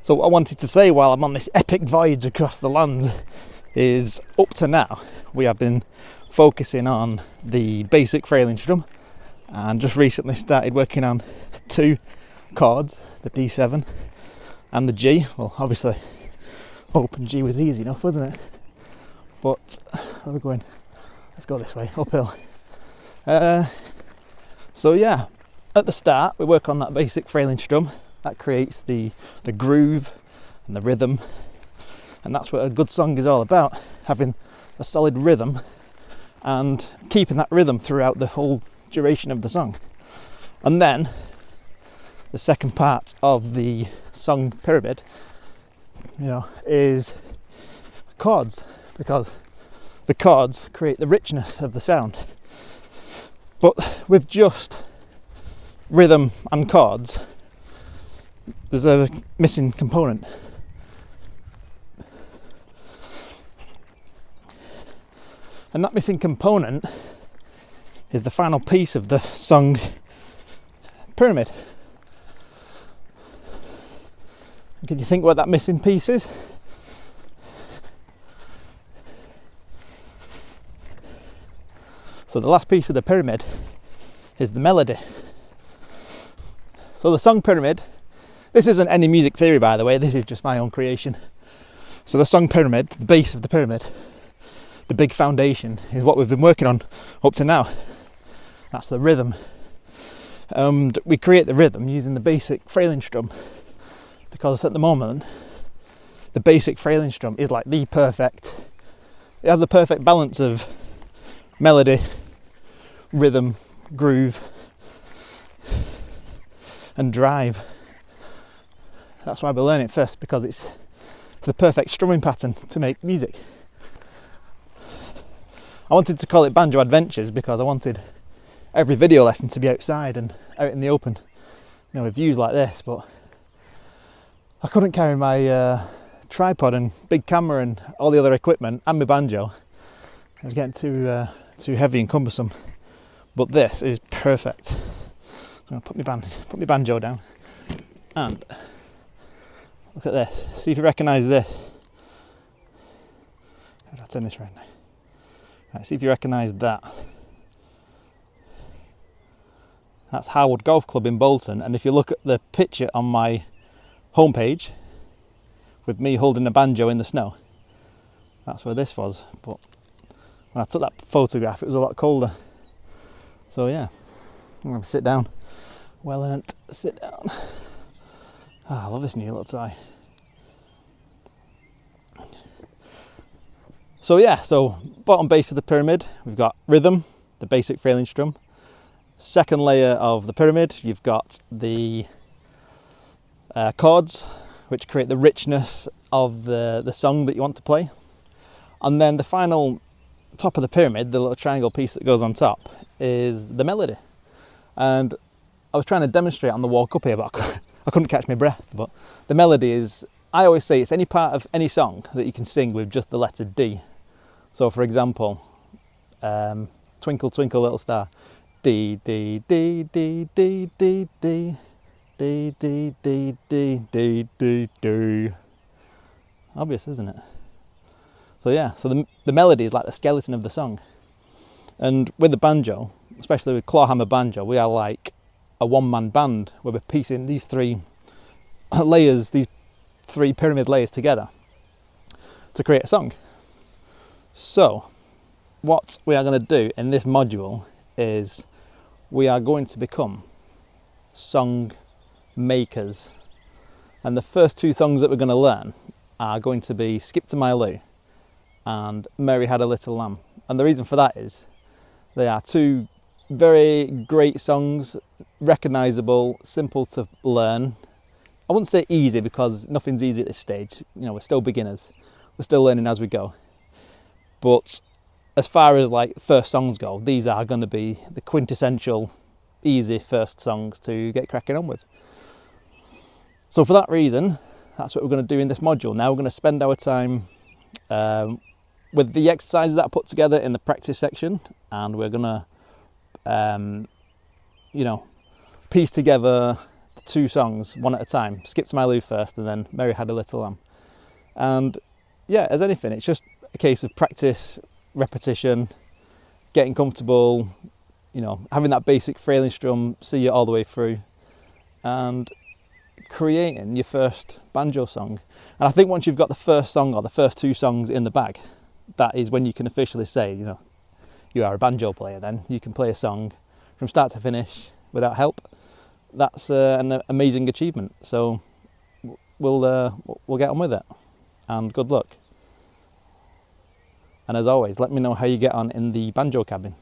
So what I wanted to say while I'm on this epic voyage across the land is, up to now, we have been focusing on the basic frailing strum, and just recently started working on two chords, the D7 and the G. Well, obviously, open G was easy enough, wasn't it? But, where are we going? Let's go this way, uphill. So yeah, at the start, we work on that basic frailing strum. That creates the groove and the rhythm, and that's what a good song is all about, having a solid rhythm and keeping that rhythm throughout the whole duration of the song. And then the second part of the song pyramid, is chords, because the chords create the richness of the sound. But with just rhythm and chords, there's a missing component. And that missing component is the final piece of the song pyramid. Can you think what that missing piece is? So the last piece of the pyramid is the melody. So the song pyramid, this isn't any music theory, by the way, this is just my own creation. So the song pyramid, the base of the pyramid, the big foundation, is what we've been working on up to now. That's the rhythm. And we create the rhythm using the basic frailing strum, because at the moment, the basic frailing strum is like it has the perfect balance of melody, rhythm, groove, and drive. That's why we learn it first, because it's the perfect strumming pattern to make music. I wanted to call it Banjo Adventures because I wanted every video lesson to be outside and out in the open, with views like this, but I couldn't carry my tripod and big camera and all the other equipment and my banjo. It was getting too heavy and cumbersome. But this is perfect. So I'm going to put my banjo down, and look at this. See if you recognise this. How do I turn this around now? Right, see if you recognise that. That's Harwood Golf Club in Bolton, and if you look at the picture on my homepage with me holding a banjo in the snow, that's where this was. But when I took that photograph, it was a lot colder. So yeah, I'm going to sit down. Well earned, sit down. I love this new little toy. So yeah, so bottom base of the pyramid, we've got rhythm, the basic frailing strum. Second layer of the pyramid, you've got the chords, which create the richness of the song that you want to play. And then the final top of the pyramid, the little triangle piece that goes on top, is the melody. And I was trying to demonstrate on the walk up here, but I couldn't catch my breath. But the melody is, I always say, it's any part of any song that you can sing with just the letter D. So for example, Twinkle Twinkle Little Star, D, D, D, D, D, D, D, D, D, D, D, D, D, D. Obvious, isn't it? So yeah, so the melody is like the skeleton of the song. And with the banjo, especially with clawhammer banjo, we are like a one-man band where we're piecing these three layers, these three pyramid layers together to create a song. So what we are going to do in this module is we are going to become song makers. And the first two songs that we're going to learn are going to be Skip to My Lou and Mary Had a Little Lamb. And the reason for that is they are two very great songs, recognisable, simple to learn. I wouldn't say easy because nothing's easy at this stage. We're still beginners. We're still learning as we go. But as far as like first songs go, these are going to be the quintessential easy first songs to get cracking on with. So for that reason, that's what we're going to do in this module. Now we're going to spend our time with the exercises that I put together in the practice section, and we're going to piece together the 2 songs one at a time. Skip to My Lou first, and then Mary Had a Little Lamb. And yeah, as anything, it's just a case of practice, repetition, getting comfortable, you know, having that basic frailing strum see it all the way through, and creating your first banjo song. And I think once you've got the first song or the first 2 songs in the bag, that is when you can officially say, you know, you are a banjo player. Then you can play a song from start to finish without help. That's an amazing achievement. So we'll get on with it, and good luck. And as always, let me know how you get on in the banjo cabin.